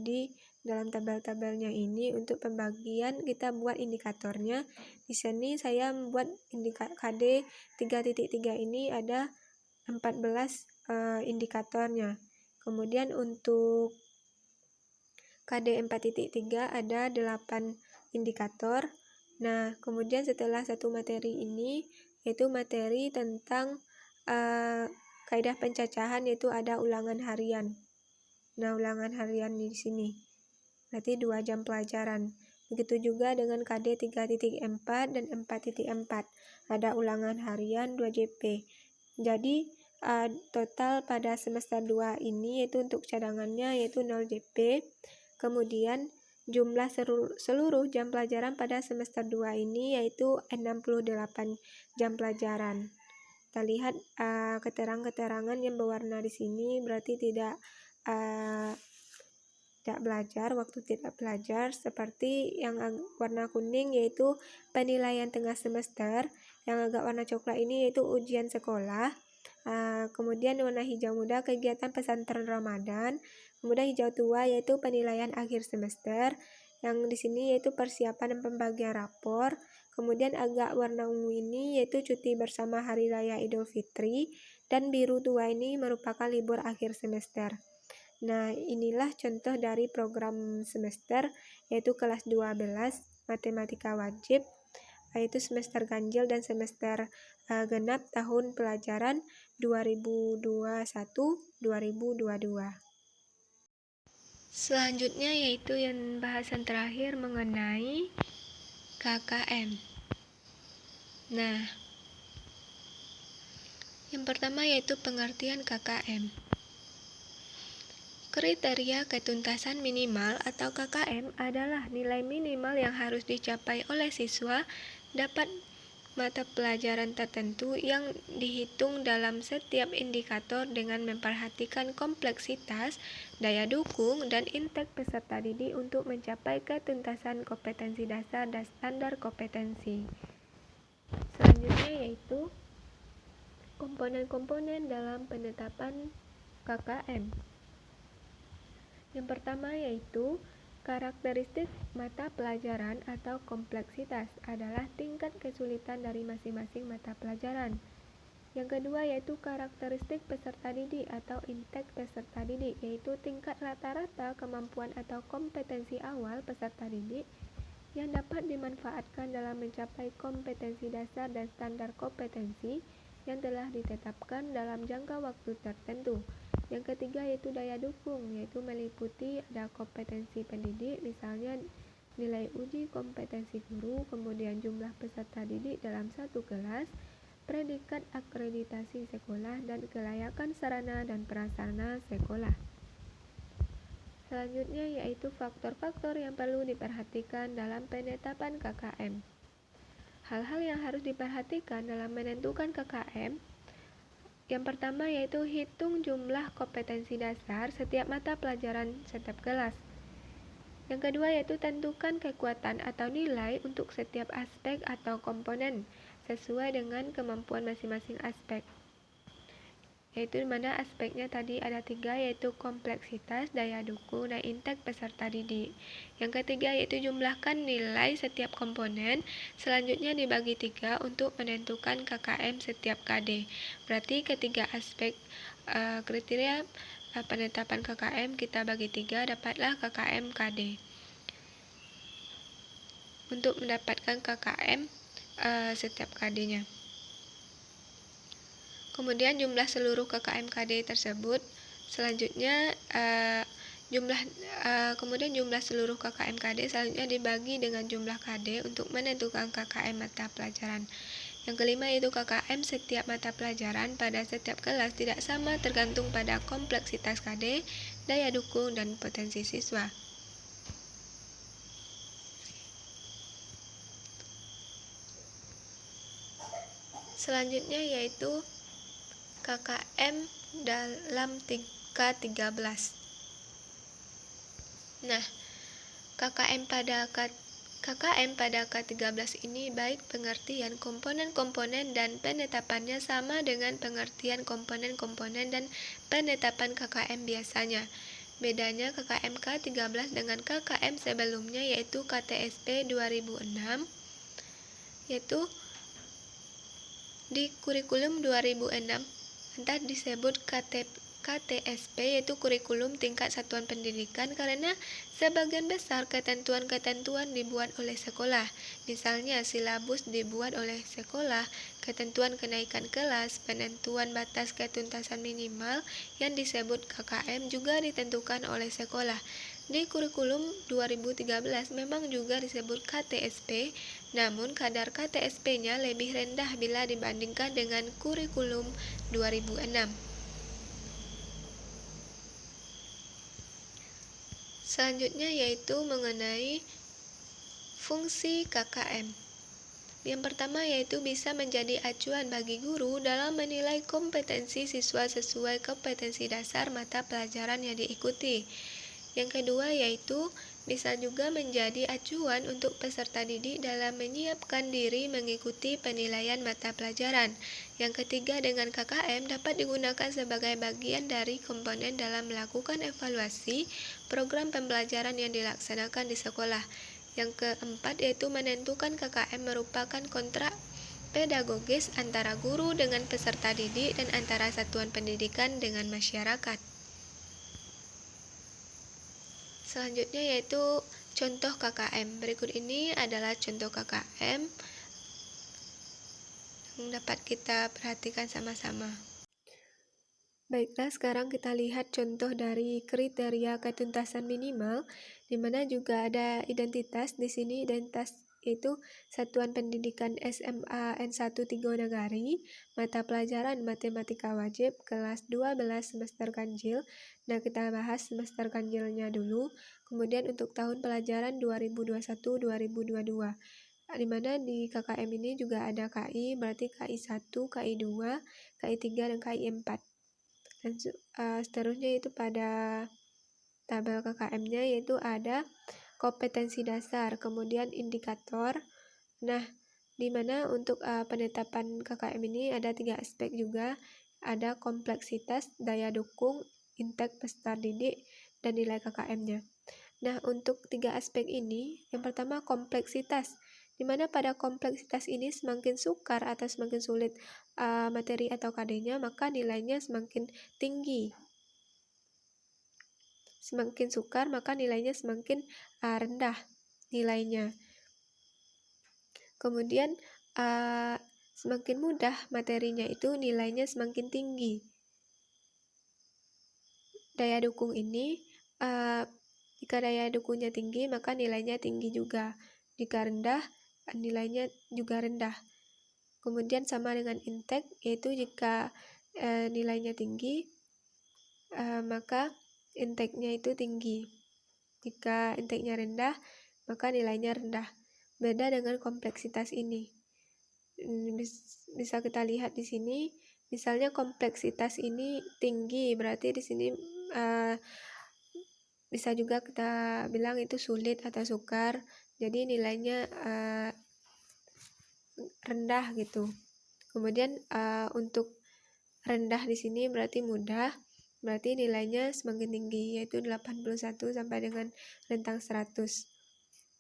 di dalam tabel-tabelnya ini. Untuk pembagian kita buat indikatornya. Di sini saya membuat KD 3.3 ini ada 14 indikatornya. Kemudian untuk KD 4.3 ada 8 indikator. Nah, kemudian setelah satu materi ini, yaitu materi tentang kaidah pencacahan, yaitu ada ulangan harian. Nah, ulangan harian di sini berarti 2 jam pelajaran. Begitu juga dengan KD 3.4 dan 4.4. Ada ulangan harian 2 JP. Jadi total pada semester 2 ini yaitu untuk cadangannya yaitu 0 JP. Kemudian jumlah seluruh jam pelajaran pada semester 2 ini yaitu 68 jam pelajaran. Kita lihat keterangan-keterangan yang berwarna di sini berarti tidak belajar, waktu tidak belajar. Seperti yang warna kuning yaitu penilaian tengah semester, yang agak warna coklat ini yaitu ujian sekolah. Kemudian warna hijau muda kegiatan pesantren Ramadan. Kemudian hijau tua yaitu penilaian akhir semester. Yang di sini yaitu persiapan dan pembagian rapor. Kemudian agak warna ungu ini yaitu cuti bersama Hari Raya Idul Fitri. Dan biru tua ini merupakan libur akhir semester. Nah, inilah contoh dari program semester yaitu kelas 12 matematika wajib, yaitu semester ganjil dan semester genap tahun pelajaran 2021-2022. Selanjutnya yaitu yang bahasan terakhir mengenai KKM. Nah, yang pertama yaitu pengertian KKM. Kriteria ketuntasan minimal atau KKM adalah nilai minimal yang harus dicapai oleh siswa dapat mata pelajaran tertentu yang dihitung dalam setiap indikator dengan memperhatikan kompleksitas, daya dukung, dan intake peserta didik untuk mencapai ketuntasan kompetensi dasar dan standar kompetensi. Selanjutnya yaitu komponen-komponen dalam penetapan KKM. Yang pertama yaitu karakteristik mata pelajaran atau kompleksitas adalah tingkat kesulitan dari masing-masing mata pelajaran. Yang kedua yaitu karakteristik peserta didik atau intake peserta didik, yaitu tingkat rata-rata kemampuan atau kompetensi awal peserta didik yang dapat dimanfaatkan dalam mencapai kompetensi dasar dan standar kompetensi yang telah ditetapkan dalam jangka waktu tertentu. Yang ketiga yaitu daya dukung, yaitu meliputi ada kompetensi pendidik, misalnya nilai uji kompetensi guru, kemudian jumlah peserta didik dalam satu kelas, predikat akreditasi sekolah, dan kelayakan sarana dan prasarana sekolah. Selanjutnya yaitu faktor-faktor yang perlu diperhatikan dalam penetapan KKM. Hal-hal yang harus diperhatikan dalam menentukan KKM, yang pertama yaitu hitung jumlah kompetensi dasar setiap mata pelajaran setiap kelas. Yang kedua yaitu tentukan kekuatan atau nilai untuk setiap aspek atau komponen sesuai dengan kemampuan masing-masing aspek. Yaitu mana aspeknya tadi ada 3, yaitu kompleksitas, daya dukung, dan intek peserta didik. Yang ketiga yaitu jumlahkan nilai setiap komponen, selanjutnya dibagi 3 untuk menentukan KKM setiap KD. Berarti ketiga aspek kriteria penetapan KKM kita bagi 3, dapatlah KKM KD. Untuk mendapatkan KKM setiap KD-nya. Kemudian jumlah seluruh KKM KD tersebut selanjutnya kemudian jumlah seluruh KKM KD selanjutnya dibagi dengan jumlah KD untuk menentukan KKM mata pelajaran. Yang kelima yaitu KKM setiap mata pelajaran pada setiap kelas tidak sama tergantung pada kompleksitas KD, daya dukung, dan potensi siswa. Selanjutnya yaitu KKM dalam K13. Nah, KKM pada K13 ini baik pengertian komponen-komponen dan penetapannya sama dengan pengertian komponen-komponen dan penetapan KKM biasanya. Bedanya KKM K13 dengan KKM sebelumnya yaitu KTSP 2006, yaitu di kurikulum 2006 entah disebut KTSP yaitu kurikulum tingkat satuan pendidikan karena sebagian besar ketentuan-ketentuan dibuat oleh sekolah. Misalnya silabus dibuat oleh sekolah, ketentuan kenaikan kelas, penentuan batas ketuntasan minimal yang disebut KKM juga ditentukan oleh sekolah. Di kurikulum 2013 memang juga disebut KTSP, namun kadar KTSP-nya lebih rendah bila dibandingkan dengan kurikulum 2006. Selanjutnya yaitu mengenai fungsi KKM. Yang pertama yaitu bisa menjadi acuan bagi guru dalam menilai kompetensi siswa sesuai kompetensi dasar mata pelajaran yang diikuti. Yang kedua yaitu bisa juga menjadi acuan untuk peserta didik dalam menyiapkan diri mengikuti penilaian mata pelajaran. Yang ketiga, dengan KKM dapat digunakan sebagai bagian dari komponen dalam melakukan evaluasi program pembelajaran yang dilaksanakan di sekolah. Yang keempat yaitu menentukan KKM merupakan kontrak pedagogis antara guru dengan peserta didik dan antara satuan pendidikan dengan masyarakat. Selanjutnya yaitu contoh KKM. Berikut ini adalah contoh KKM yang dapat kita perhatikan sama-sama. Baiklah, sekarang kita lihat contoh dari kriteria ketuntasan minimal, di mana juga ada identitas. Di sini identitas yaitu Satuan Pendidikan SMA N1 Tigonagari, mata pelajaran Matematika Wajib, kelas 12 semester ganjil. Nah, kita bahas semester ganjilnya dulu. Kemudian untuk tahun pelajaran 2021-2022. Di mana di KKM ini juga ada KI, berarti KI 1, KI 2, KI 3, dan KI 4. Dan seterusnya itu pada tabel KKM-nya yaitu ada kompetensi dasar, kemudian indikator. Nah, di mana untuk penetapan KKM ini ada 3 aspek juga, ada kompleksitas, daya dukung, intek peserta didik, dan nilai KKM-nya. Nah, untuk 3 aspek ini, yang pertama kompleksitas, di mana pada kompleksitas ini semakin sukar atau semakin sulit materi atau KD-nya, maka nilainya semakin tinggi. Semakin sukar, maka nilainya semakin rendah nilainya. Kemudian semakin mudah materinya itu nilainya semakin tinggi. Daya dukung ini, jika daya dukungnya tinggi, maka nilainya tinggi juga. Jika rendah, nilainya juga rendah. Kemudian sama dengan intek, yaitu jika nilainya tinggi, maka inteknya itu tinggi. Jika inteknya rendah, maka nilainya rendah. Beda dengan kompleksitas ini. bisa kita lihat di sini. Misalnya kompleksitas ini tinggi, berarti di sini bisa juga kita bilang itu sulit atau sukar. Jadi nilainya rendah gitu. Kemudian untuk rendah di sini berarti mudah, berarti nilainya semakin tinggi, yaitu 81 sampai dengan rentang 100.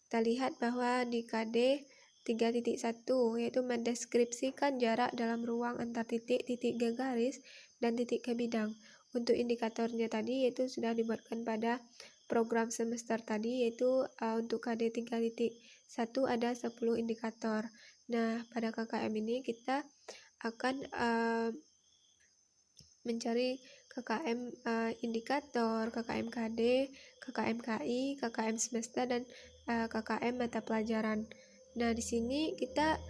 Kita lihat bahwa di KD 3.1 yaitu mendeskripsikan jarak dalam ruang antar titik, titik ke garis, dan titik ke bidang. Untuk indikatornya tadi yaitu sudah dibuatkan pada program semester tadi, yaitu untuk KD 3.1 ada 10 indikator. Nah, pada KKM ini kita akan mencari KKM indikator, KKM KD, KKM KI, KKM semester, dan KKM mata pelajaran. Nah, di sini kita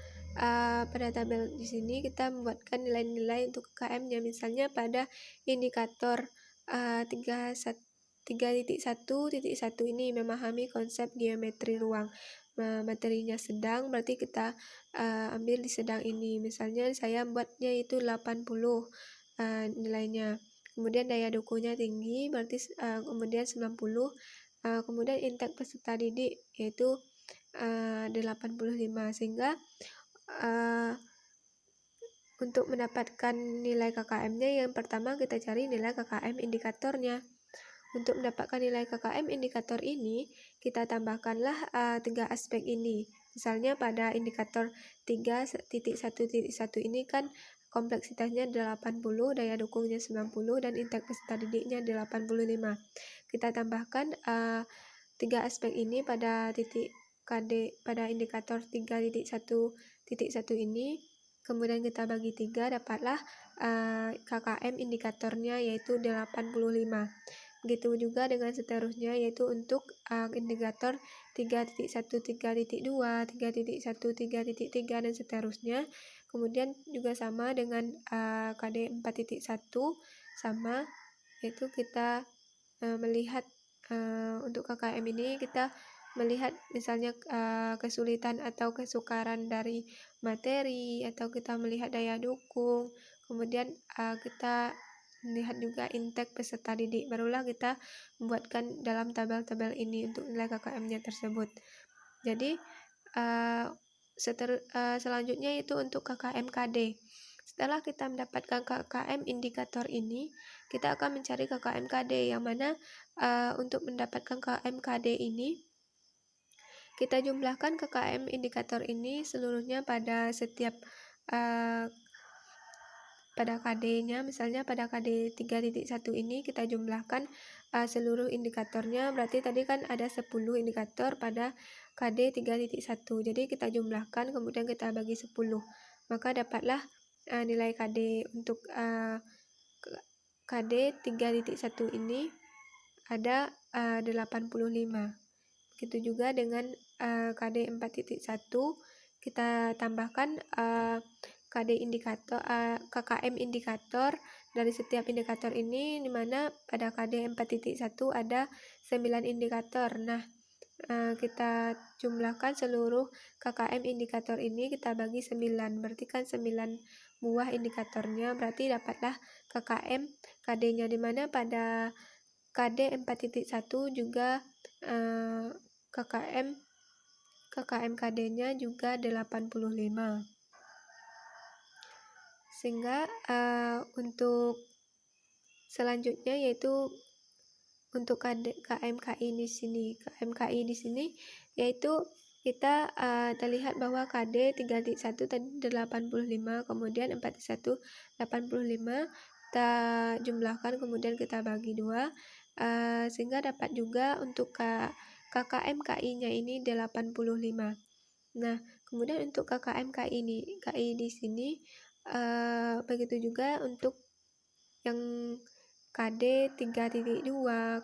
pada tabel di sini kita membuatkan nilai-nilai untuk KKM-nya. Misalnya pada indikator 3.1.1 ini memahami konsep geometri ruang. Materinya sedang, berarti kita ambil di sedang ini. Misalnya saya buatnya itu 80 nilainya. Kemudian daya dukungnya tinggi, berarti kemudian 90. Kemudian intake peserta didik yaitu 85, sehingga untuk mendapatkan nilai KKM-nya yang pertama kita cari nilai KKM indikatornya. Untuk mendapatkan nilai KKM indikator ini, kita tambahkanlah 3 aspek ini. Misalnya pada indikator 3.1.1 ini kan kompleksitasnya 80, daya dukungnya 90, dan intake peserta didiknya 85. Kita tambahkan 3 aspek ini pada titik KD pada indikator 3.1.1 ini. Kemudian kita bagi 3, dapatlah KKM indikatornya yaitu 85. Begitu juga dengan seterusnya, yaitu untuk indikator 3.1, 3.2, 3.1, 3.3, dan seterusnya. Kemudian juga sama dengan KD 4.1, sama, yaitu kita melihat untuk KKM ini kita melihat misalnya kesulitan atau kesukaran dari materi, atau kita melihat daya dukung, kemudian kita melihat juga intake peserta didik, barulah kita membuatkan dalam tabel-tabel ini untuk nilai KKM-nya tersebut. Jadi selanjutnya itu untuk KKM KD. Setelah kita mendapatkan KKM indikator ini, kita akan mencari KKM KD, yang mana untuk mendapatkan KKM KD ini kita jumlahkan KKM indikator ini seluruhnya pada setiap pada KD-nya. Misalnya pada KD 3.1 ini kita jumlahkan seluruh indikatornya, berarti tadi kan ada 10 indikator pada KD 3.1. Jadi kita jumlahkan, kemudian kita bagi 10. Maka dapatlah nilai KD untuk KD 3.1 ini ada 85. Begitu juga dengan KD 4.1, kita tambahkan KD indikator KKM indikator dari setiap indikator ini, di mana pada KD 4.1 ada 9 indikator. Nah, kita jumlahkan seluruh KKM indikator ini, kita bagi 9, berarti kan 9 buah indikatornya, berarti dapatlah KKM KD-nya, di mana pada KD 4.1 juga KKM KD-nya juga 85. Sehingga untuk selanjutnya yaitu untuk KMKI di sini. KMKI di sini yaitu kita terlihat bahwa KD 3.1 tadi 85, kemudian 4.1 85, kita jumlahkan kemudian kita bagi 2, sehingga dapat juga untuk KKM KI-nya ini 85. Nah, kemudian untuk KKM KI di sini begitu juga untuk yang KD 3.2,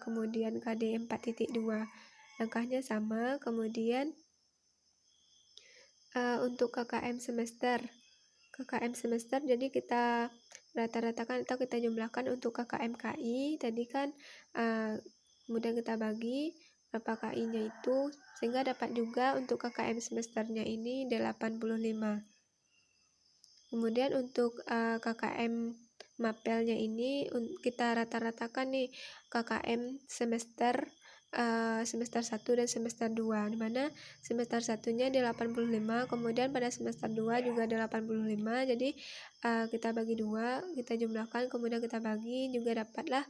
kemudian KD 4.2. Langkahnya sama. Kemudian untuk KKM semester jadi kita rata-ratakan atau kita jumlahkan untuk KKM KI tadi kan, kemudian kita bagi berapa KI-nya itu, sehingga dapat juga untuk KKM semesternya ini 85. Kemudian untuk KKM mapelnya ini kita rata-ratakan nih KKM semester 1 dan semester 2, di mana semester 1-nya 85, kemudian pada semester 2 juga 85. Jadi kita bagi 2, kita jumlahkan, kemudian kita bagi, juga dapatlah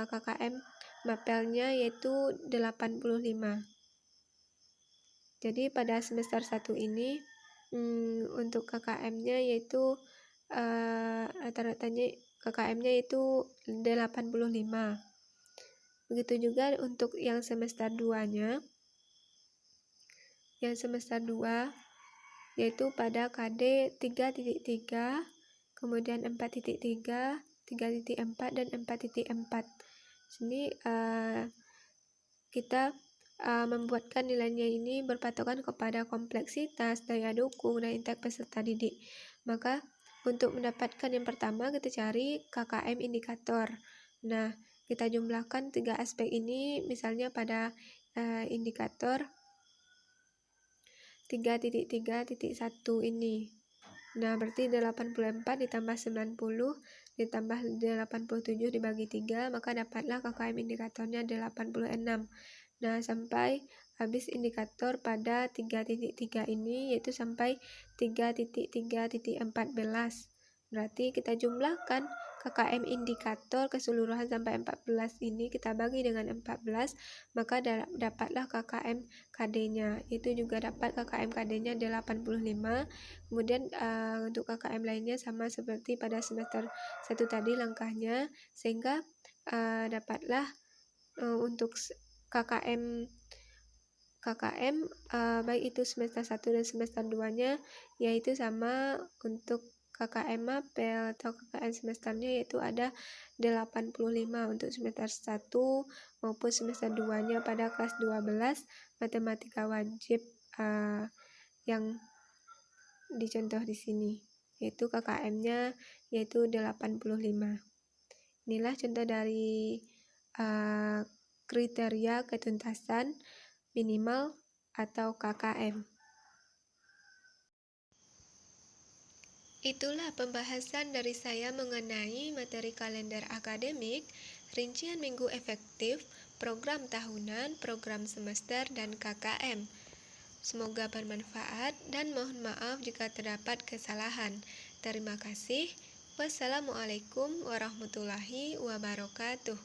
KKM mapelnya yaitu 85. Jadi pada semester 1 ini untuk KKM-nya yaitu rata-ratanya KKM-nya itu 85. Begitu juga untuk yang semester 2-nya. Yang semester 2 yaitu pada KD 3.3, kemudian 4.3, 3.4 dan 4.4. Sini kita membuatkan nilainya ini berpatokan kepada kompleksitas, daya dukung, dan intake peserta didik. Maka untuk mendapatkan yang pertama kita cari KKM indikator. Nah, kita jumlahkan 3 aspek ini, misalnya pada indikator 3.3.1 ini. Nah, berarti 84 ditambah 90 ditambah 87 dibagi 3, maka dapatlah KKM indikatornya 86. Nah, sampai habis indikator pada 3.3 ini, yaitu sampai 3.3.14. Berarti kita jumlahkan KKM indikator keseluruhan sampai 14 ini, kita bagi dengan 14, maka dapatlah KKM KD-nya. Itu juga dapat KKM KD-nya 85. Kemudian untuk KKM lainnya sama seperti pada semester 1 tadi langkahnya, sehingga dapatlah untuk KKM baik itu semester 1 dan semester 2-nya yaitu sama. Untuk KKM mapel atau KKM semesternya yaitu ada 85 untuk semester 1 maupun semester 2-nya pada kelas 12 matematika wajib yang dicontoh di sini, yaitu KKM-nya yaitu 85. Inilah contoh dari kriteria ketuntasan minimal atau KKM. Itulah pembahasan dari saya mengenai materi kalender akademik, rincian minggu efektif, program tahunan, program semester, dan KKM. Semoga bermanfaat dan mohon maaf jika terdapat kesalahan. Terima kasih. Wassalamualaikum warahmatullahi wabarakatuh.